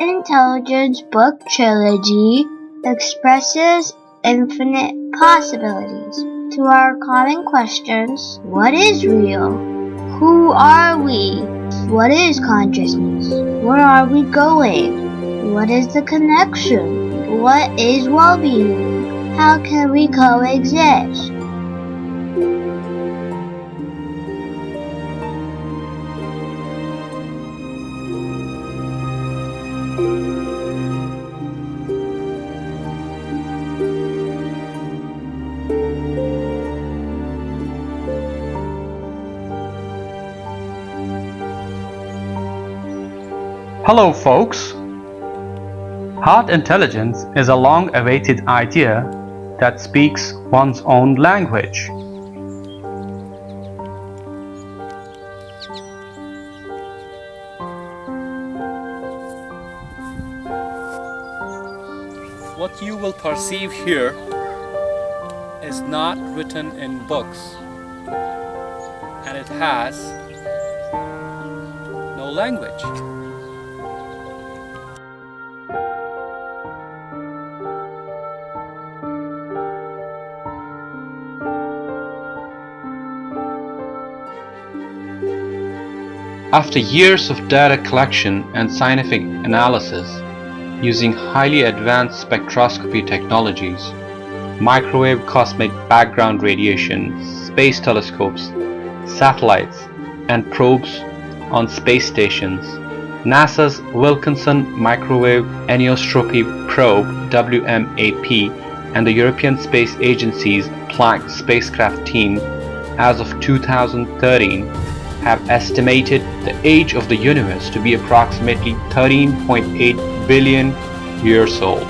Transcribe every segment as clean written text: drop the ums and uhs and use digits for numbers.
Intelligence book Trilogy expresses infinite possibilities. To our common questions, what is real? Who are we? What is consciousness? Where are we going? What is the connection? What is well-being? How can we coexist? Hello folks! Heart intelligence is a long-awaited idea that speaks one's own language. What you will perceive here is not written in books, and it has no language. After years of data collection and scientific analysis using highly advanced spectroscopy technologies, microwave cosmic background radiation, space telescopes, satellites, and probes on space stations, NASA's Wilkinson Microwave Aneostropi Probe (WMAP) and the European Space Agency's Planck spacecraft team, as of 2013, have estimated the age of the universe to be approximately 13.8 billion years old.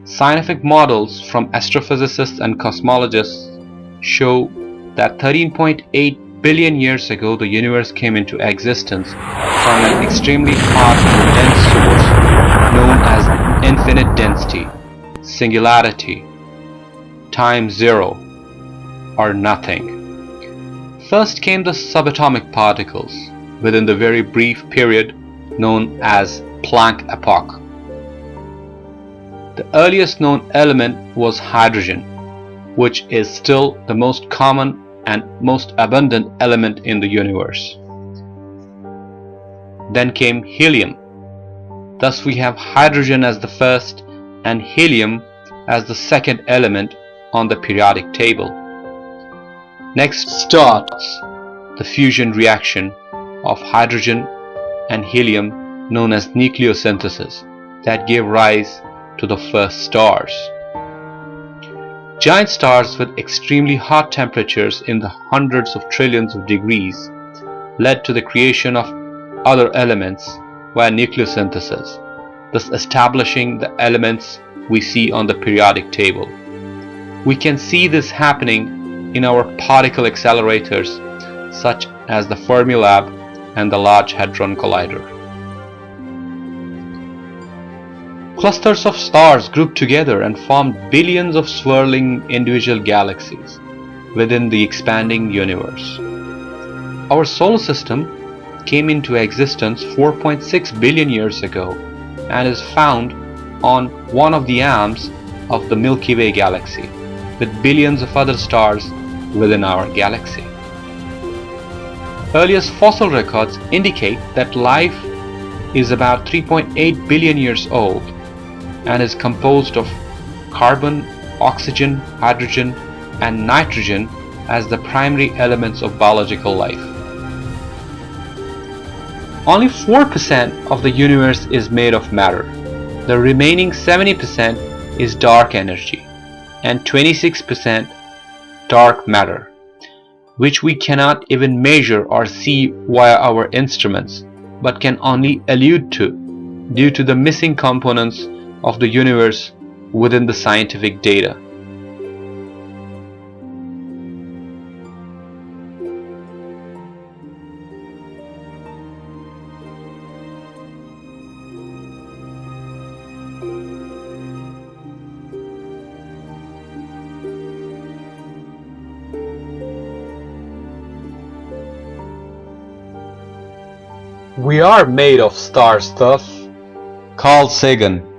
Scientific models from astrophysicists and cosmologists show that 13.8 billion years ago the universe came into existence from an extremely hot and dense source known as infinite density, singularity, time zero, or nothing. First came the subatomic particles within the very brief period known as Planck epoch. The earliest known element was hydrogen, which is still the most common and most abundant element in the universe. Then came helium. Thus we have hydrogen as the first and helium as the second element on the periodic table. Next starts the fusion reaction of hydrogen and helium known as nucleosynthesis that gave rise to the first stars. Giant stars with extremely hot temperatures in the hundreds of trillions of degrees led to the creation of other elements via nucleosynthesis, thus establishing the elements we see on the periodic table. We can see this happening in our particle accelerators such as the Fermilab and the Large Hadron Collider. Clusters of stars grouped together and formed billions of swirling individual galaxies within the expanding universe. Our solar system came into existence 4.6 billion years ago and is found on one of the arms of the Milky Way galaxy, with billions of other stars within our galaxy. Earliest fossil records indicate that life is about 3.8 billion years old and is composed of carbon, oxygen, hydrogen, and nitrogen as the primary elements of biological life. Only 4% of the universe is made of matter. The remaining 70% is dark energy and 26% dark matter, which we cannot even measure or see via our instruments, but can only allude to due to the missing components of the universe within the scientific data. We are made of star stuff. Carl Sagan.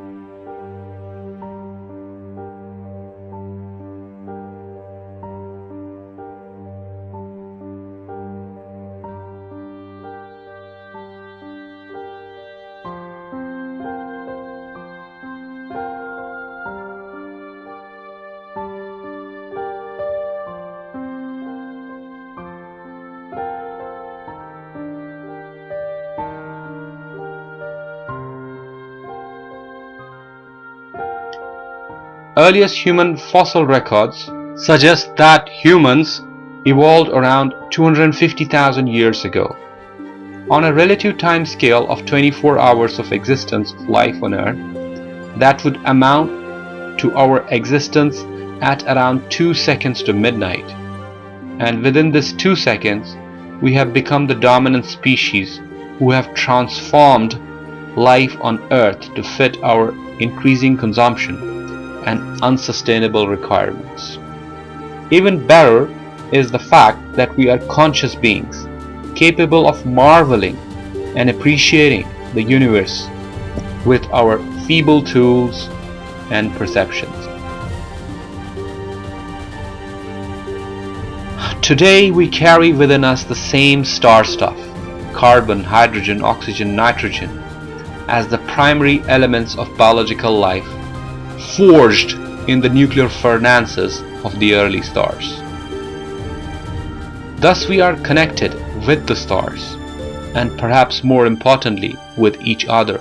Earliest human fossil records suggest that humans evolved around 250,000 years ago. On a relative time scale of 24 hours of existence of life on Earth, that would amount to our existence at around 2 seconds to midnight. And within this 2 seconds, we have become the dominant species who have transformed life on Earth to fit our increasing consumption and unsustainable requirements. Even better is the fact that we are conscious beings, capable of marveling and appreciating the universe with our feeble tools and perceptions. Today we carry within us the same star stuff, carbon, hydrogen, oxygen, nitrogen, as the primary elements of biological life, forged in the nuclear furnaces of the early stars. Thus we are connected with the stars, and perhaps more importantly, with each other.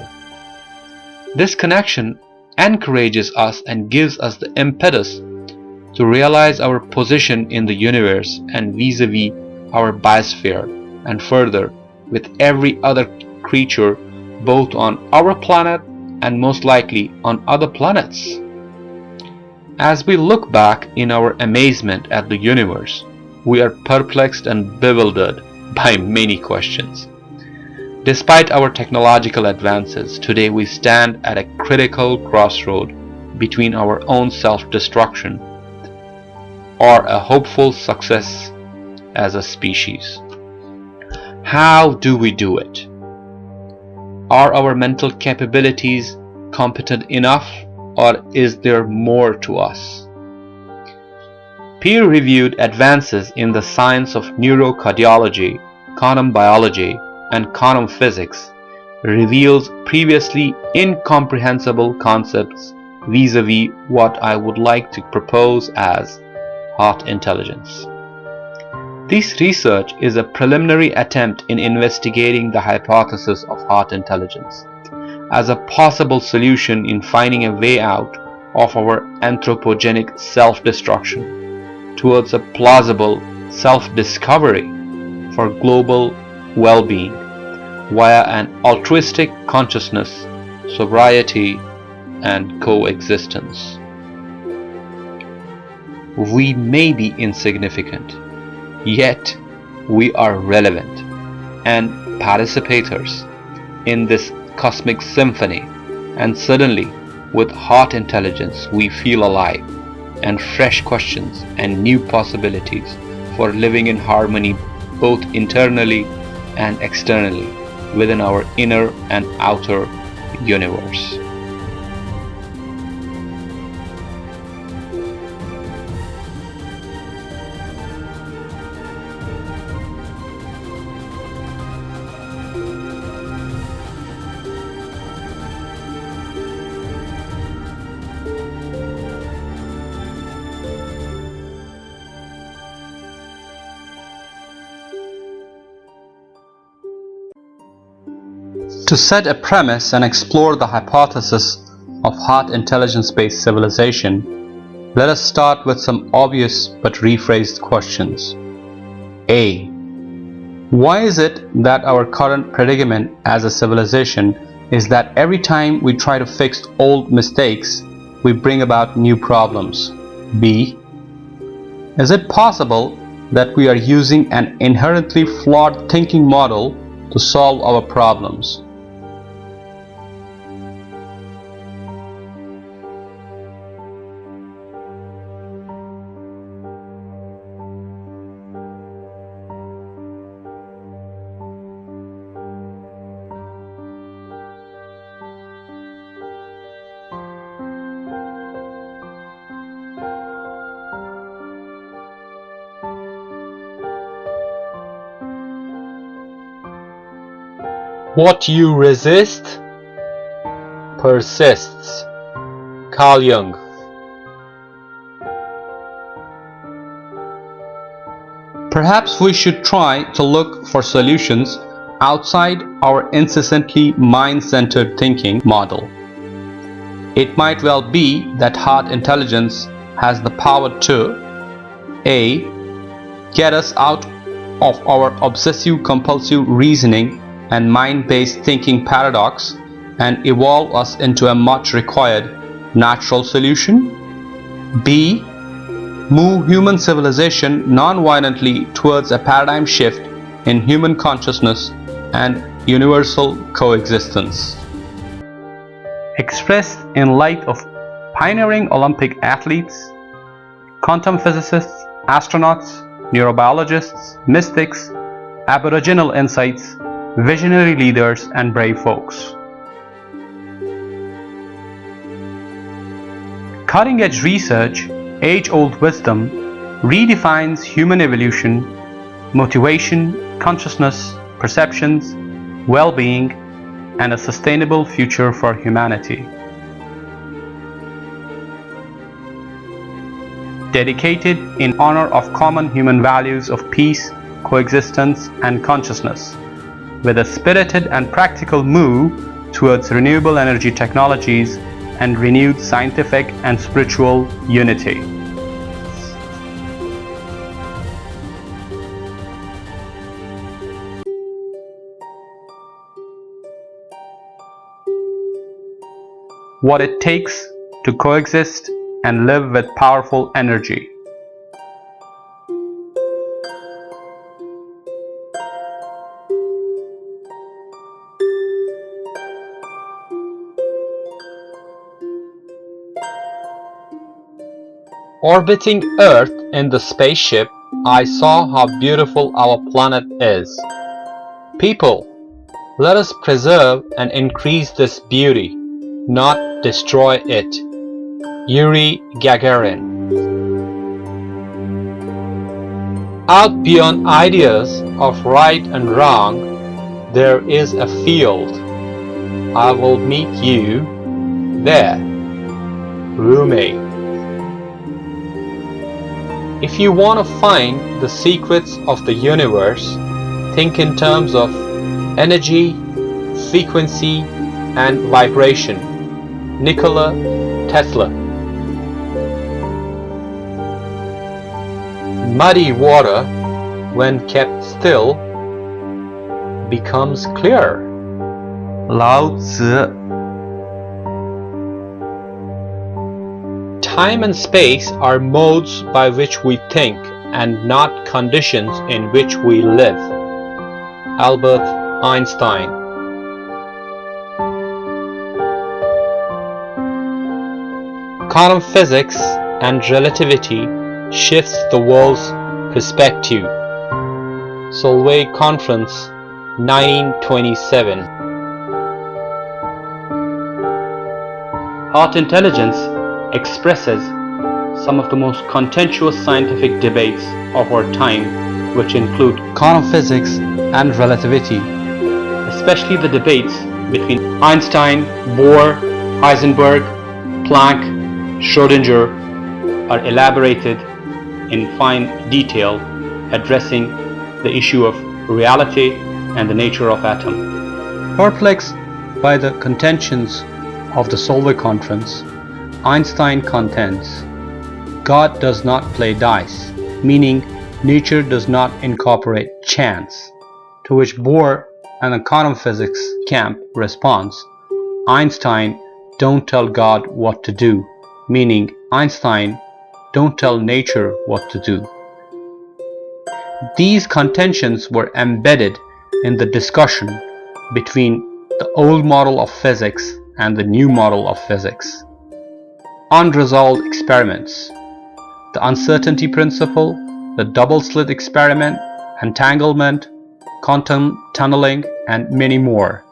This connection encourages us and gives us the impetus to realize our position in the universe and vis-a-vis our biosphere, and further with every other creature both on our planet and most likely on other planets. As we look back in our amazement at the universe, we are perplexed and bewildered by many questions. Despite our technological advances, today we stand at a critical crossroad between our own self-destruction or a hopeful success as a species. How do we do it? Are our mental capabilities competent enough, or is there more to us? Peer-reviewed advances in the science of neurocardiology, quantum biology, and quantum physics reveals previously incomprehensible concepts vis-a-vis what I would like to propose as heart intelligence. This research is a preliminary attempt in investigating the hypothesis of heart intelligence as a possible solution in finding a way out of our anthropogenic self-destruction towards a plausible self-discovery for global well-being via an altruistic consciousness, sobriety, and coexistence. We may be insignificant, yet we are relevant and participators in this cosmic symphony, and suddenly with heart intelligence we feel alive, and fresh questions and new possibilities for living in harmony both internally and externally within our inner and outer universe. To set a premise and explore the hypothesis of heart intelligence-based civilization, let us start with some obvious but rephrased questions. A. Why is it that our current predicament as a civilization is that every time we try to fix old mistakes, we bring about new problems. B. Is it possible that we are using an inherently flawed thinking model to solve our problems? What you resist persists. Carl Jung. Perhaps we should try to look for solutions outside our incessantly mind-centered thinking model. It might well be that heart intelligence has the power to A. Get us out of our obsessive-compulsive reasoning and mind-based thinking paradox and evolve us into a much required natural solution. B. Move human civilization non-violently towards a paradigm shift in human consciousness and universal coexistence. Expressed in light of pioneering Olympic athletes, quantum physicists, astronauts, neurobiologists, mystics, Aboriginal insights, visionary leaders, and brave folks. Cutting-edge research, age-old wisdom, redefines human evolution, motivation, consciousness, perceptions, well-being, and a sustainable future for humanity. Dedicated in honor of common human values of peace, coexistence, and consciousness, with a spirited and practical move towards renewable energy technologies and renewed scientific and spiritual unity. What it takes to coexist and live with powerful energy. Orbiting Earth in the spaceship, I saw how beautiful our planet is. People, let us preserve and increase this beauty, not destroy it. Yuri Gagarin. Out beyond ideas of right and wrong, there is a field. I will meet you there. Rumi. If you want to find the secrets of the universe, think in terms of energy, frequency, and vibration. Nikola Tesla. Muddy water, when kept still, becomes clear. Lao Tzu. Time and space are modes by which we think and not conditions in which we live. Albert Einstein. Quantum physics and relativity shifts the world's perspective. Solvay Conference, 1927. Heart intelligence expresses some of the most contentious scientific debates of our time, which include quantum physics and relativity, especially the debates between Einstein, Bohr, Heisenberg, Planck, Schrödinger are elaborated in fine detail, addressing the issue of reality and the nature of atom. Perplexed by the contentions of the Solvay Conference, Einstein contends, God does not play dice, meaning nature does not incorporate chance, to which Bohr and the quantum physics camp responds, Einstein, don't tell God what to do, meaning Einstein, don't tell nature what to do. These contentions were embedded in the discussion between the old model of physics and the new model of physics. Unresolved experiments, the uncertainty principle, the double-slit experiment, entanglement, quantum tunneling, and many more.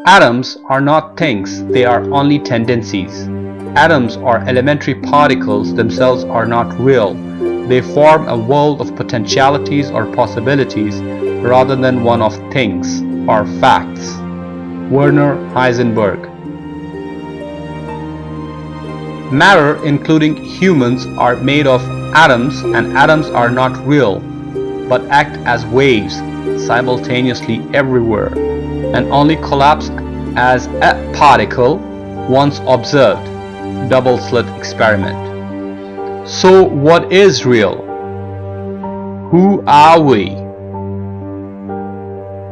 Atoms are not things, they are only tendencies. Atoms or elementary particles themselves are not real. They form a world of potentialities or possibilities rather than one of things or facts. Werner Heisenberg. Matter, including humans, are made of atoms, and atoms are not real, but act as waves simultaneously everywhere, and only collapse as a particle once observed. Double-slit experiment. So what is real? Who are we?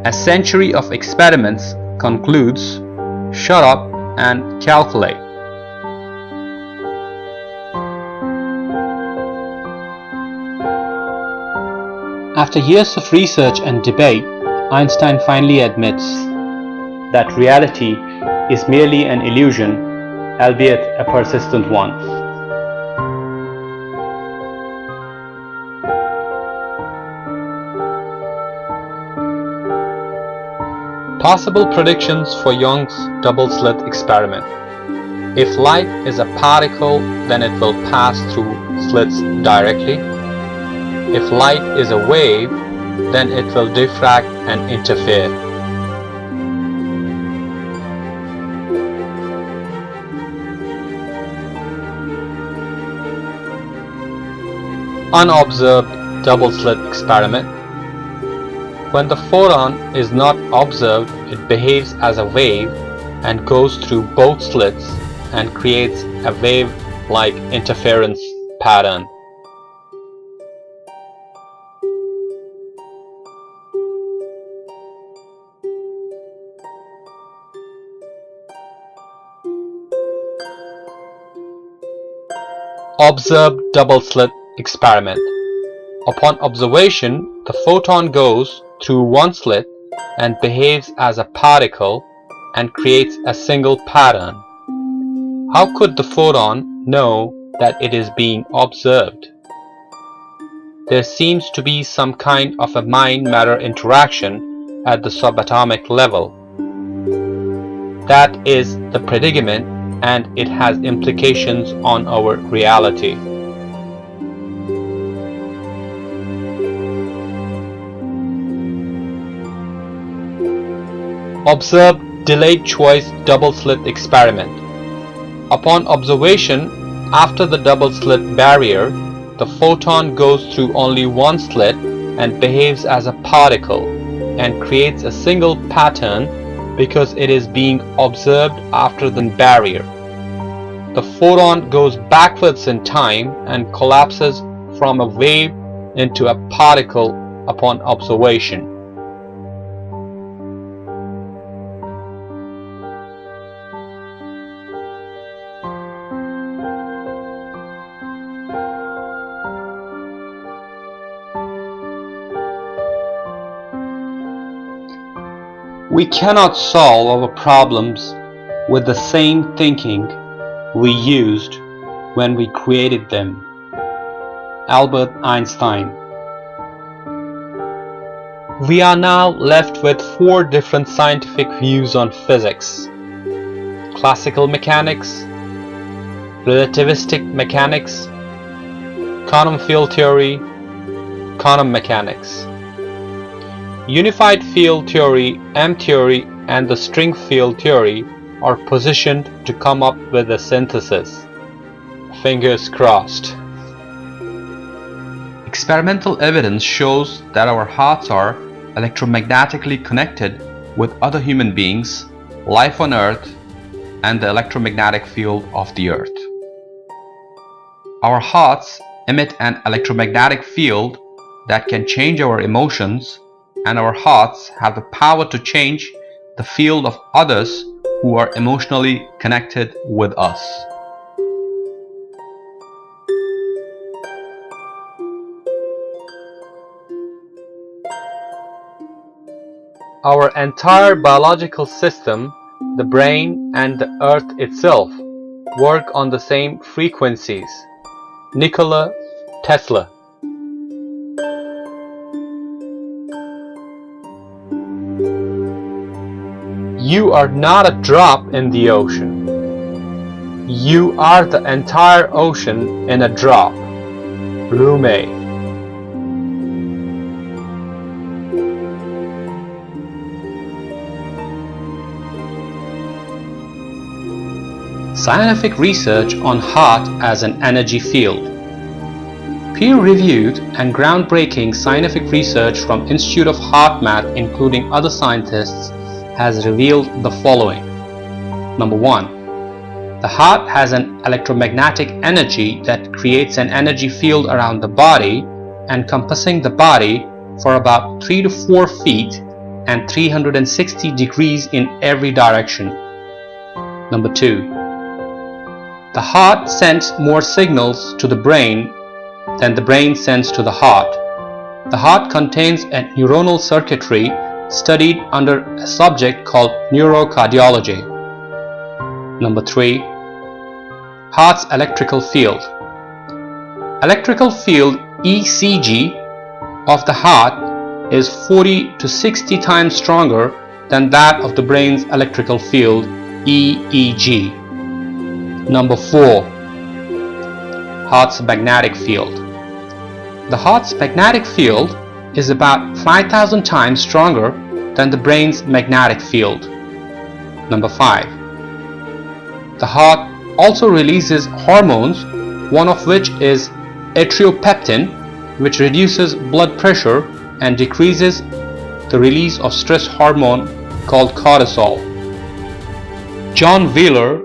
A century of experiments concludes, shut up and calculate. After years of research and debate, Einstein finally admits that reality is merely an illusion, albeit a persistent one. Possible predictions for Young's double-slit experiment. If light is a particle, then it will pass through slits directly. If light is a wave, then it will diffract and interfere. Unobserved double-slit experiment. When the photon is not observed, it behaves as a wave and goes through both slits and creates a wave-like interference pattern. Observed double-slit experiment. Upon observation, the photon goes through one slit and behaves as a particle and creates a single pattern. How could the photon know that it is being observed? There seems to be some kind of a mind-matter interaction at the subatomic level. That is the predicament, and it has implications on our reality. Observed delayed choice double-slit experiment. Upon observation, after the double-slit barrier, the photon goes through only one slit and behaves as a particle and creates a single pattern because it is being observed after the barrier. The photon goes backwards in time and collapses from a wave into a particle upon observation. We cannot solve our problems with the same thinking we used when we created them. Albert Einstein. We are now left with 4 different scientific views on physics: classical mechanics, relativistic mechanics, quantum field theory, quantum mechanics. Unified field theory, M theory, and the string field theory are positioned to come up with a synthesis. Fingers crossed. Experimental evidence shows that our hearts are electromagnetically connected with other human beings, life on Earth, and the electromagnetic field of the Earth. Our hearts emit an electromagnetic field that can change our emotions, and our hearts have the power to change the field of others who are emotionally connected with us. Our entire biological system, the brain and the earth itself, work on the same frequencies. Nikola Tesla. You are not a drop in the ocean. You are the entire ocean in a drop. Rumi. Scientific research on heart as an energy field. Peer-reviewed and groundbreaking scientific research from Institute of HeartMath, including other scientists, has revealed the following. Number 1. The heart has an electromagnetic energy that creates an energy field around the body, encompassing the body for about 3 to 4 feet and 360 degrees in every direction. Number 2. The heart sends more signals to the brain than the brain sends to the heart. The heart contains a neuronal circuitry studied under a subject called neurocardiology. Number 3. Heart's electrical field. Electrical field ECG of the heart is 40 to 60 times stronger than that of the brain's electrical field EEG. Number 4. Heart's magnetic field. The heart's magnetic field is about 5,000 times stronger than the brain's magnetic field. Number 5. The heart also releases hormones, one of which is etiopeptin, which reduces blood pressure and decreases the release of stress hormone called cortisol. John Wheeler,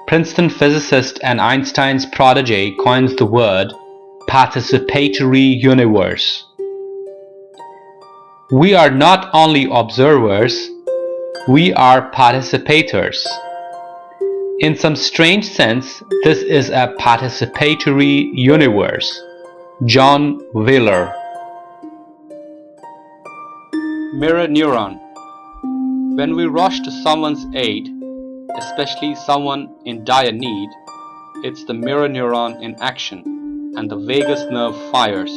Princeton physicist and Einstein's protege, coins the word participatory universe. We are not only observers, we are participators. In some strange sense, this is a participatory universe. John Wheeler. Mirror neuron. When we rush to someone's aid, especially someone in dire need, it's the mirror neuron in action, and the vagus nerve fires,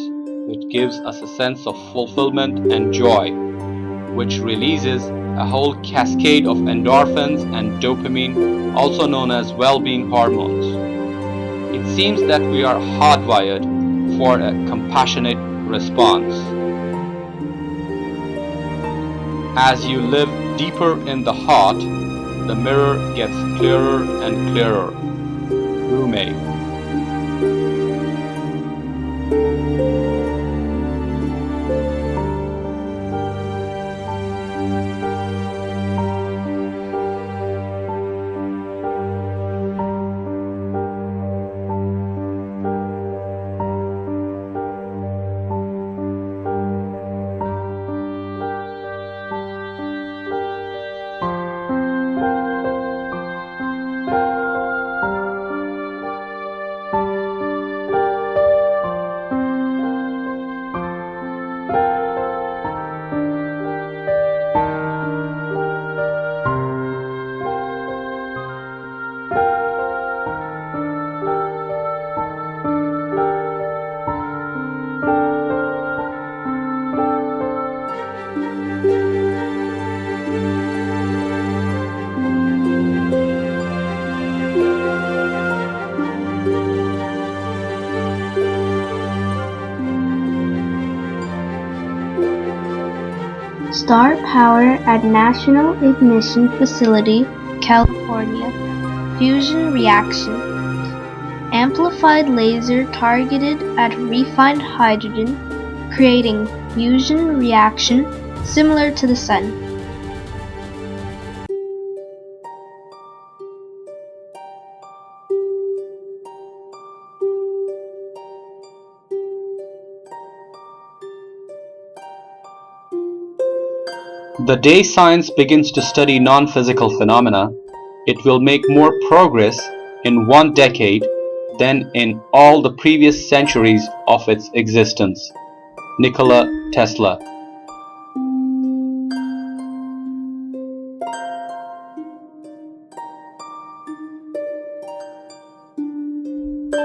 which gives us a sense of fulfillment and joy, which releases a whole cascade of endorphins and dopamine, also known as well-being hormones. It seems that we are hardwired for a compassionate response. As you live deeper in the heart, the mirror gets clearer and clearer. Rumi. Star Power at National Ignition Facility, California. Fusion reaction. Amplified laser targeted at refined hydrogen, creating fusion reaction similar to the Sun. The day science begins to study non-physical phenomena, it will make more progress in 1 decade than in all the previous centuries of its existence. Nikola Tesla.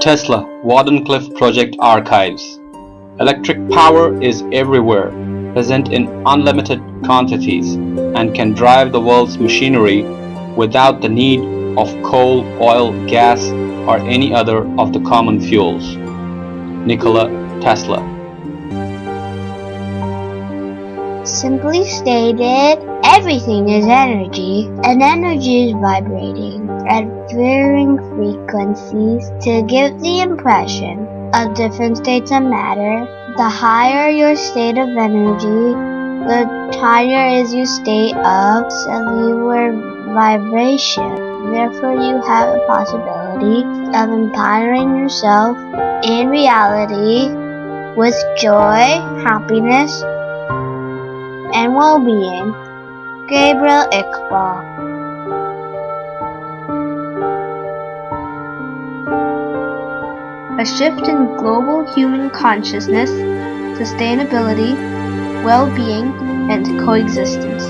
Tesla, Wardenclyffe Project Archives. Electric power is everywhere, present in unlimited quantities, and can drive the world's machinery without the need of coal, oil, gas, or any other of the common fuels. Nikola Tesla. Simply stated, everything is energy, and energy is vibrating at varying frequencies to give the impression of different states of matter. The higher your state of energy, the higher is your state of cellular vibration. Therefore, you have a possibility of empowering yourself in reality with joy, happiness, and well-being. Gabriel Iqbal. A shift in global human consciousness, sustainability, well-being, and coexistence.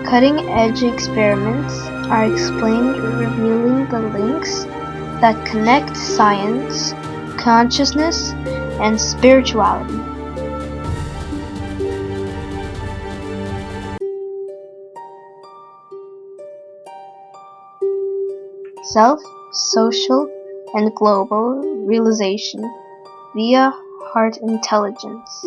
Cutting-edge experiments are explained, revealing the links that connect science, consciousness, and spirituality. Self, social, and global realization via heart intelligence.